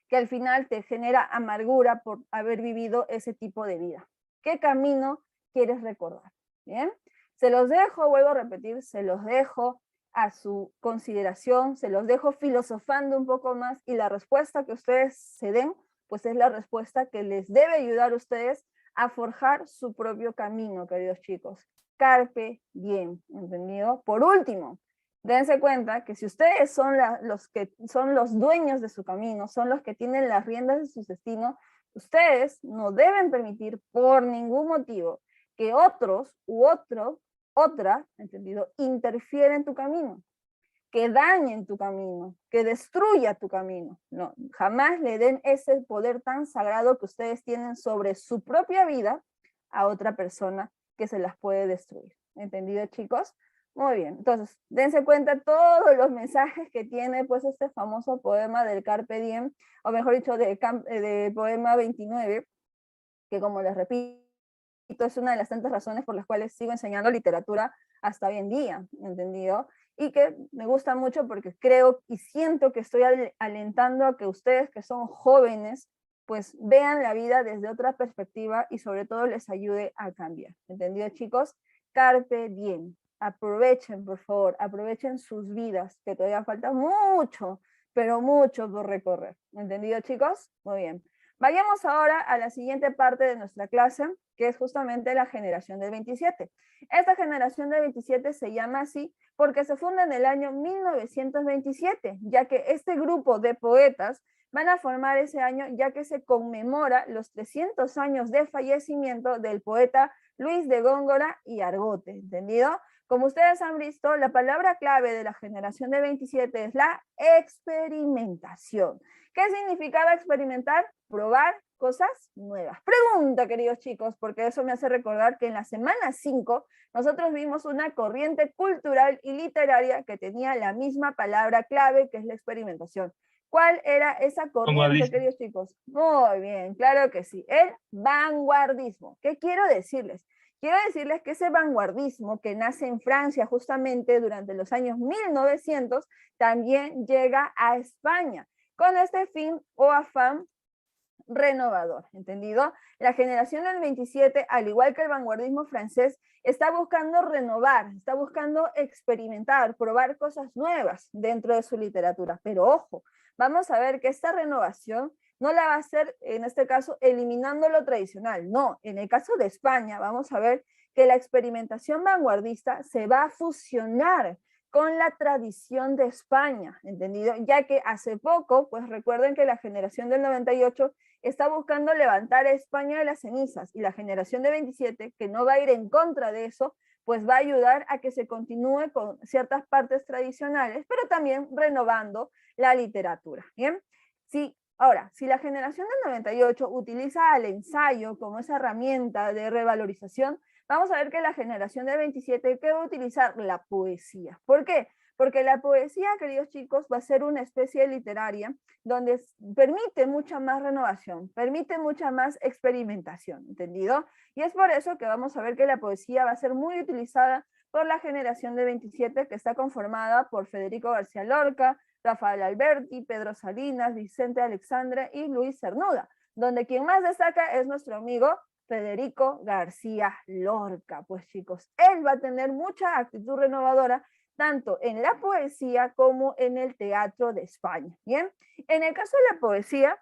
que al final te genera amargura por haber vivido ese tipo de vida. ¿Qué camino quieres recordar? ¿Bien? Se los dejo, vuelvo a repetir, se los dejo a su consideración, se los dejo filosofando un poco más y la respuesta que ustedes se den, pues es la respuesta que les debe ayudar a ustedes a forjar su propio camino, queridos chicos. Carpe diem, ¿entendido? Por último, dense cuenta que si ustedes son los que son los dueños de su camino, son los que tienen las riendas de su destino, ustedes no deben permitir por ningún motivo que otros u otra, ¿entendido?, interfiera en tu camino, que dañen tu camino, que destruya tu camino. No, jamás le den ese poder tan sagrado que ustedes tienen sobre su propia vida a otra persona que se las puede destruir. ¿Entendido, chicos? Muy bien, entonces, dense cuenta todos los mensajes que tiene pues este famoso poema del Carpe Diem, o mejor dicho, de poema 29, que como les repito, es una de las tantas razones por las cuales sigo enseñando literatura hasta hoy en día, ¿entendido? Y que me gusta mucho porque creo y siento que estoy alentando a que ustedes que son jóvenes, pues vean la vida desde otra perspectiva y sobre todo les ayude a cambiar, ¿entendido, chicos? Carpe diem. Aprovechen, por favor, aprovechen sus vidas, que todavía falta mucho, pero mucho por recorrer. ¿Entendido, chicos? Muy bien. Vayamos ahora a la siguiente parte de nuestra clase, que es justamente la generación del 27. Esta generación del 27 se llama así porque se funda en el año 1927, ya que este grupo de poetas van a formar ese año ya que se conmemora los 300 años de fallecimiento del poeta Luis de Góngora y Argote, ¿entendido? Como ustedes han visto, la palabra clave de la generación de 27 es la experimentación. ¿Qué significaba experimentar? Probar cosas nuevas. Pregunta, queridos chicos, porque eso me hace recordar que en la semana 5 nosotros vimos una corriente cultural y literaria que tenía la misma palabra clave, que es la experimentación. ¿Cuál era esa corriente, Vanguardismo. queridos chicos? Muy bien, claro que sí. El vanguardismo. ¿Qué quiero decirles? Quiero decirles que ese vanguardismo que nace en Francia justamente durante los años 1900 también llega a España con este fin o afán renovador, ¿entendido? La generación del 27, al igual que el vanguardismo francés, está buscando renovar, está buscando experimentar, probar cosas nuevas dentro de su literatura. Pero ojo, vamos a ver que esta renovación no la va a hacer, en este caso, eliminando lo tradicional. No, en el caso de España, vamos a ver que la experimentación vanguardista se va a fusionar con la tradición de España, ¿entendido? Ya que hace poco, pues recuerden que la generación del 98 está buscando levantar a España de las cenizas y la generación de 27, que no va a ir en contra de eso, pues va a ayudar a que se continúe con ciertas partes tradicionales, pero también renovando la literatura, ¿bien? Sí, ahora, si la generación del 98 utiliza al ensayo como esa herramienta de revalorización, vamos a ver que la generación de 27 que va a utilizar la poesía. ¿Por qué? Porque la poesía, queridos chicos, va a ser una especie literaria donde permite mucha más renovación, permite mucha más experimentación, ¿entendido? Y es por eso que vamos a ver que la poesía va a ser muy utilizada por la generación de 27 que está conformada por Federico García Lorca, Rafael Alberti, Pedro Salinas, Vicente Alexandre y Luis Cernuda, donde quien más destaca es nuestro amigo Federico García Lorca. Pues chicos, él va a tener mucha actitud renovadora tanto en la poesía como en el teatro de España. Bien, en el caso de la poesía,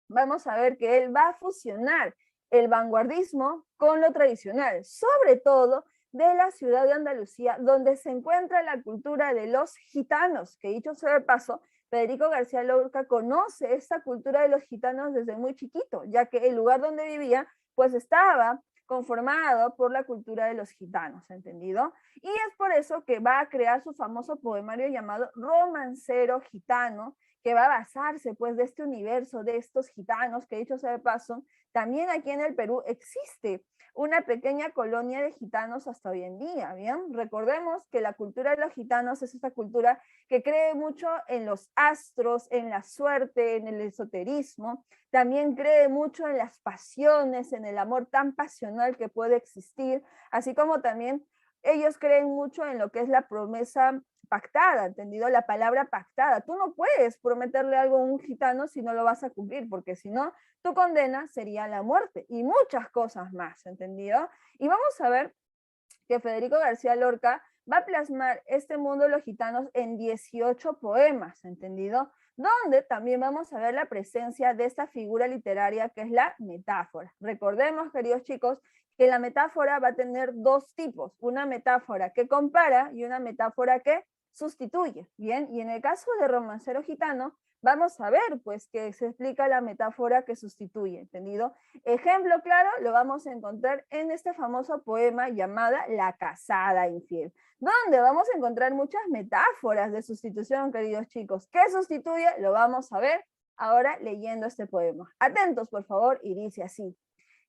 vamos a ver que él va a fusionar el vanguardismo con lo tradicional, sobre todo de la ciudad de Andalucía, donde se encuentra la cultura de los gitanos, que dicho sea de paso, Federico García Lorca conoce esta cultura de los gitanos desde muy chiquito, ya que el lugar donde vivía pues estaba conformado por la cultura de los gitanos, ¿entendido? Y es por eso que va a crear su famoso poemario llamado Romancero Gitano, que va a basarse pues de este universo, de estos gitanos, que dicho sea de paso, también aquí en el Perú existe una pequeña colonia de gitanos hasta hoy en día, ¿bien? Recordemos que la cultura de los gitanos es esta cultura que cree mucho en los astros, en la suerte, en el esoterismo, también cree mucho en las pasiones, en el amor tan pasional que puede existir, así como también ellos creen mucho en lo que es la promesa pactada, ¿entendido? La palabra pactada. Tú no puedes prometerle algo a un gitano si no lo vas a cumplir, porque si no, tu condena sería la muerte y muchas cosas más, ¿entendido? Y vamos a ver que Federico García Lorca va a plasmar este mundo de los gitanos en 18 poemas, ¿entendido? Donde también vamos a ver la presencia de esta figura literaria que es la metáfora. Recordemos, queridos chicos, que la metáfora va a tener dos tipos, una metáfora que compara y una metáfora que sustituye, ¿bien? Y en el caso de Romancero Gitano, vamos a ver, pues, que se explica la metáfora que sustituye, ¿entendido? Ejemplo claro lo vamos a encontrar en este famoso poema llamada La casada infiel, donde vamos a encontrar muchas metáforas de sustitución, queridos chicos. ¿Qué sustituye? Lo vamos a ver ahora leyendo este poema. Atentos, por favor, y dice así.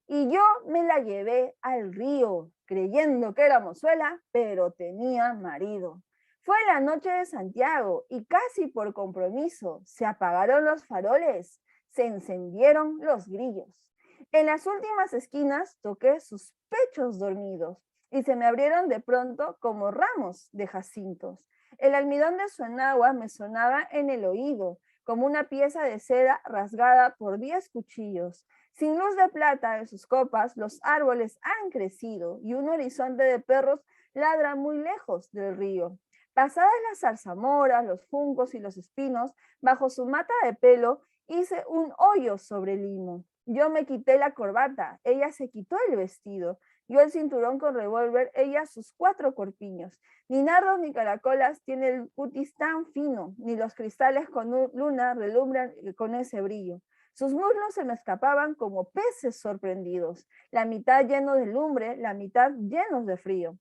Y yo me la llevé al río, creyendo que era mozuela, pero tenía marido. Fue la noche de Santiago y casi por compromiso se apagaron los faroles, se encendieron los grillos. En las últimas esquinas toqué sus pechos dormidos y se me abrieron de pronto como ramos de jacintos. El almidón de su enagua me sonaba en el oído como una pieza de seda rasgada por 10 cuchillos. Sin luz de plata de sus copas, los árboles han crecido y un horizonte de perros ladra muy lejos del río. Pasadas las zarzamoras, los juncos y los espinos, bajo su mata de pelo hice un hoyo sobre el limo. Yo me quité la corbata, ella se quitó el vestido. Yo el cinturón con revólver, ella sus 4 corpiños. Ni nardos ni caracolas tiene el cutis tan fino, ni los cristales con luna relumbran con ese brillo. Sus muslos se me escapaban como peces sorprendidos, la mitad lleno de lumbre, la mitad llenos de frío.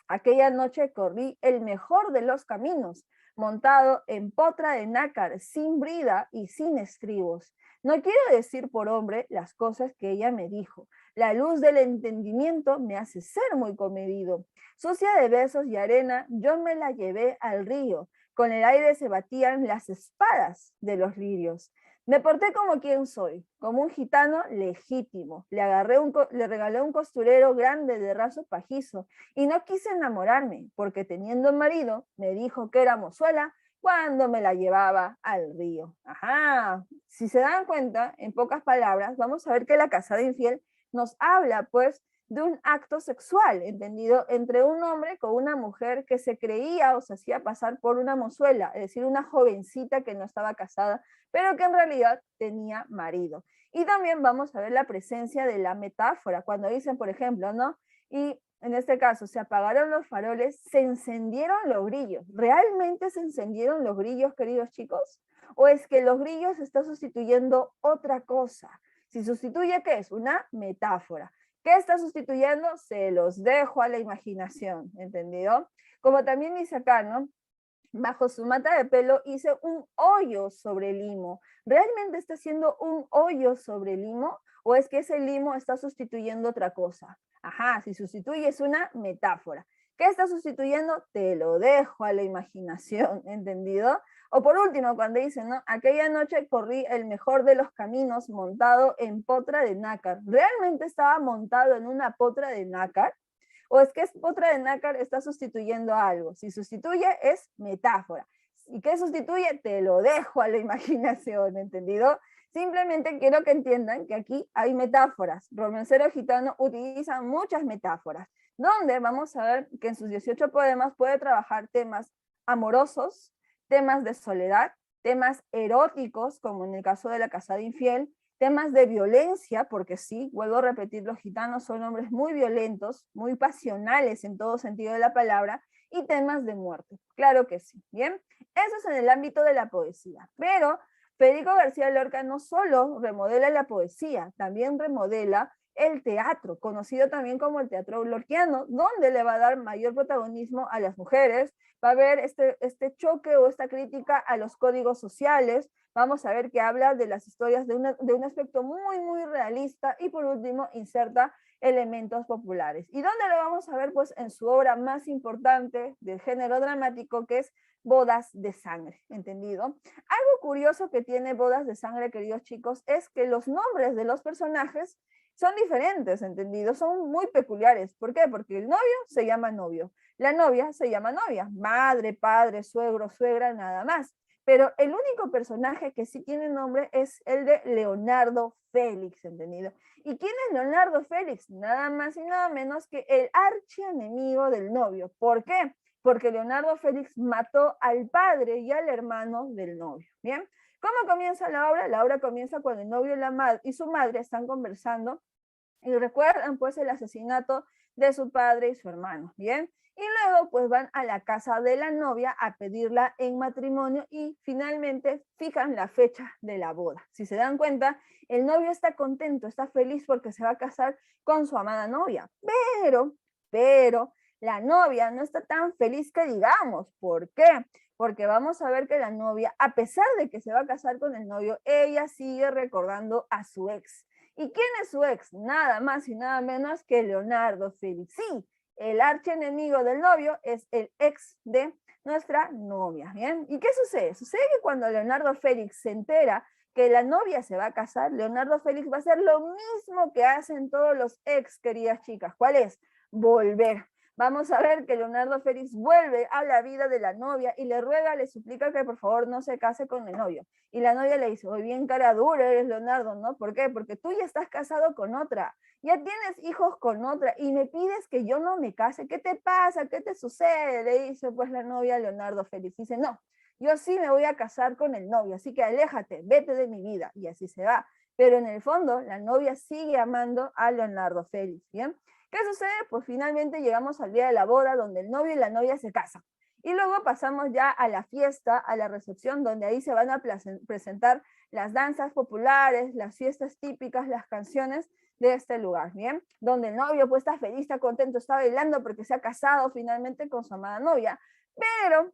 Aquella noche corrí el mejor de los caminos, montado en potra de nácar, sin brida y sin estribos. No quiero decir por hombre las cosas que ella me dijo. La luz del entendimiento me hace ser muy comedido. Sucia de besos y arena, yo me la llevé al río. Con el aire se batían las espadas de los lirios. Me porté como quien soy, como un gitano legítimo. Le regalé un costurero grande de raso pajizo y no quise enamorarme, porque teniendo marido, me dijo que era mozuela cuando me la llevaba al río. Ajá, si se dan cuenta, en pocas palabras, vamos a ver que la casada infiel nos habla, pues, de un acto sexual, entendido, entre un hombre con una mujer que se creía o se hacía pasar por una mozuela, es decir, una jovencita que no estaba casada, pero que en realidad tenía marido. Y también vamos a ver la presencia de la metáfora, cuando dicen, por ejemplo, ¿no? Y en este caso, se apagaron los faroles, se encendieron los grillos. ¿Realmente se encendieron los grillos, queridos chicos? ¿O es que los grillos está sustituyendo otra cosa? Si sustituye, ¿qué es? Una metáfora. ¿Qué está sustituyendo? Se los dejo a la imaginación, ¿entendido? Como también dice acá, ¿no? Bajo su mata de pelo hice un hoyo sobre el limo. ¿Realmente está haciendo un hoyo sobre el limo? ¿O es que ese limo está sustituyendo otra cosa? Ajá, si sustituye es una metáfora. ¿Qué está sustituyendo? Te lo dejo a la imaginación, ¿entendido? O por último, cuando dice, ¿no? Aquella noche corrí el mejor de los caminos montado en potra de nácar. ¿Realmente estaba montado en una potra de nácar? ¿O es que es potra de nácar está sustituyendo algo? Si sustituye, es metáfora. ¿Y qué sustituye? Te lo dejo a la imaginación, ¿entendido? Simplemente quiero que entiendan que aquí hay metáforas. Romancero Gitano utiliza muchas metáforas, donde vamos a ver que en sus 18 poemas puede trabajar temas amorosos, temas de soledad, temas eróticos, como en el caso de la casada infiel, temas de violencia, porque sí, vuelvo a repetir, los gitanos son hombres muy violentos, muy pasionales en todo sentido de la palabra, y temas de muerte. Claro que sí, ¿bien? Eso es en el ámbito de la poesía. Pero Federico García Lorca no solo remodela la poesía, también remodela el teatro, conocido también como el teatro lorquiano, donde le va a dar mayor protagonismo a las mujeres, va a haber este choque o esta crítica a los códigos sociales, vamos a ver que habla de las historias de un aspecto muy, muy realista y por último inserta elementos populares. ¿Y dónde lo vamos a ver? Pues en su obra más importante del género dramático, que es Bodas de Sangre, ¿entendido? Algo curioso que tiene Bodas de Sangre, queridos chicos, es que los nombres de los personajes son diferentes, ¿entendido? Son muy peculiares. ¿Por qué? Porque el novio se llama novio, la novia se llama novia, madre, padre, suegro, suegra, nada más. Pero el único personaje que sí tiene nombre es el de Leonardo Félix, ¿entendido? ¿Y quién es Leonardo Félix? Nada más y nada menos que el archienemigo del novio. ¿Por qué? Porque Leonardo Félix mató al padre y al hermano del novio, ¿bien? ¿Cómo comienza la obra? La obra comienza cuando el novio y su madre están conversando y recuerdan pues el asesinato de su padre y su hermano, ¿bien? Y luego pues van a la casa de la novia a pedirla en matrimonio y finalmente fijan la fecha de la boda. Si se dan cuenta, el novio está contento, está feliz porque se va a casar con su amada novia, pero la novia no está tan feliz que digamos. ¿Por qué? Porque vamos a ver que la novia, a pesar de que se va a casar con el novio, ella sigue recordando a su ex. ¿Y quién es su ex? Nada más y nada menos que Leonardo Félix. Sí, el archienemigo del novio es el ex de nuestra novia, ¿bien? ¿Y qué sucede? Sucede que cuando Leonardo Félix se entera que la novia se va a casar, Leonardo Félix va a hacer lo mismo que hacen todos los ex, queridas chicas. ¿Cuál es? Volver. Vamos a ver que Leonardo Félix vuelve a la vida de la novia y le ruega, le suplica que por favor no se case con el novio. Y la novia le dice, hoy bien cara dura eres Leonardo, ¿no? ¿Por qué? Porque tú ya estás casado con otra, ya tienes hijos con otra y me pides que yo no me case. ¿Qué te pasa? ¿Qué te sucede? Le dice pues la novia a Leonardo Félix. Dice, no, yo sí me voy a casar con el novio, así que aléjate, vete de mi vida. Y así se va. pero en el fondo la novia sigue amando a Leonardo Félix, ¿bien? ¿Qué sucede? Pues finalmente llegamos al día de la boda, donde el novio y la novia se casan. Y luego pasamos ya a la fiesta, a la recepción, donde ahí se van a presentar las danzas populares, las fiestas típicas, las canciones de este lugar, ¿bien? Donde el novio pues está feliz, está contento, está bailando porque se ha casado finalmente con su amada novia, pero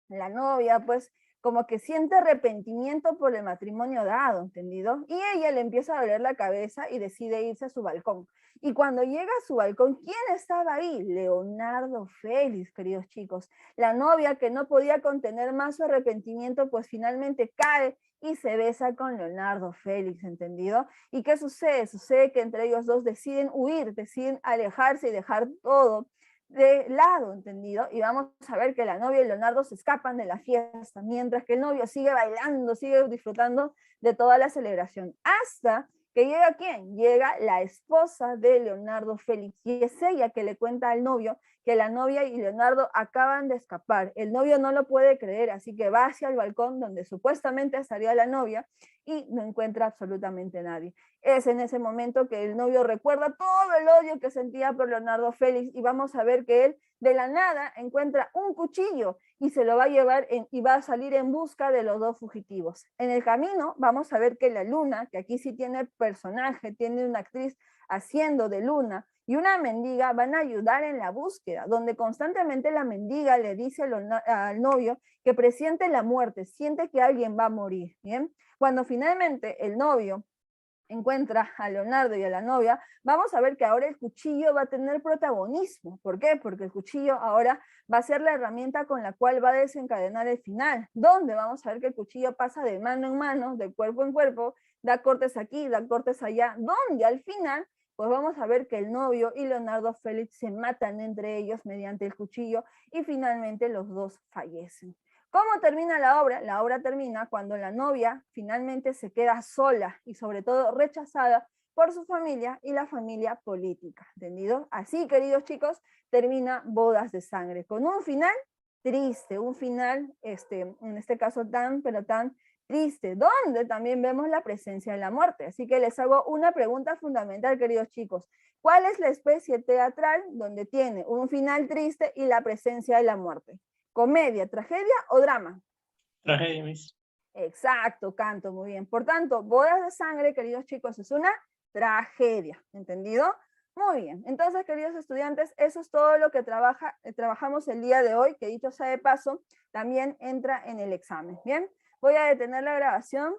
la novia pues como que siente arrepentimiento por el matrimonio dado, ¿entendido? Y ella le empieza a doler la cabeza y decide irse a su balcón. Y cuando llega a su balcón, ¿quién estaba ahí? Leonardo Félix, queridos chicos. La novia, que no podía contener más su arrepentimiento, pues finalmente cae y se besa con Leonardo Félix, ¿entendido? ¿Y qué sucede? Sucede que entre ellos dos deciden huir, deciden alejarse y dejar todo de lado, ¿entendido? Y vamos a ver que la novia y Leonardo se escapan de la fiesta, mientras que el novio sigue bailando, sigue disfrutando de toda la celebración, hasta que llega ¿quién? Llega la esposa de Leonardo Félix, y es ella que le cuenta al novio que la novia y Leonardo acaban de escapar. El novio no lo puede creer, así que va hacia el balcón donde supuestamente estaría la novia y no encuentra absolutamente nadie. Es en ese momento que el novio recuerda todo el odio que sentía por Leonardo Félix, y vamos a ver que él de la nada encuentra un cuchillo y se lo va a llevar y va a salir en busca de los dos fugitivos. En el camino vamos a ver que la Luna, que aquí sí tiene personaje, tiene una actriz haciendo de Luna, y una mendiga van a ayudar en la búsqueda, donde constantemente la mendiga le dice al novio que presiente la muerte, siente que alguien va a morir, ¿bien? Cuando finalmente el novio encuentra a Leonardo y a la novia, vamos a ver que ahora el cuchillo va a tener protagonismo. ¿Por qué? Porque el cuchillo ahora va a ser la herramienta con la cual va a desencadenar el final, donde vamos a ver que el cuchillo pasa de mano en mano, de cuerpo en cuerpo, da cortes aquí, da cortes allá, donde al final pues vamos a ver que el novio y Leonardo Félix se matan entre ellos mediante el cuchillo y finalmente los dos fallecen. ¿Cómo termina la obra? La obra termina cuando la novia finalmente se queda sola y sobre todo rechazada por su familia y la familia política, ¿entendido? Así, queridos chicos, termina Bodas de Sangre, con un final triste, un final, en este caso tan, pero tan triste, donde también vemos la presencia de la muerte. Así que les hago una pregunta fundamental, queridos chicos. ¿Cuál es la especie teatral donde tiene un final triste y la presencia de la muerte? ¿Comedia, tragedia o drama? Tragedia, Miss. Exacto, Canto, muy bien. Por tanto, Bodas de Sangre, queridos chicos, es una tragedia, ¿entendido? Muy bien. Entonces, queridos estudiantes, eso es todo lo que trabajamos el día de hoy, que dicho sea de paso, también entra en el examen. Bien, voy a detener la grabación.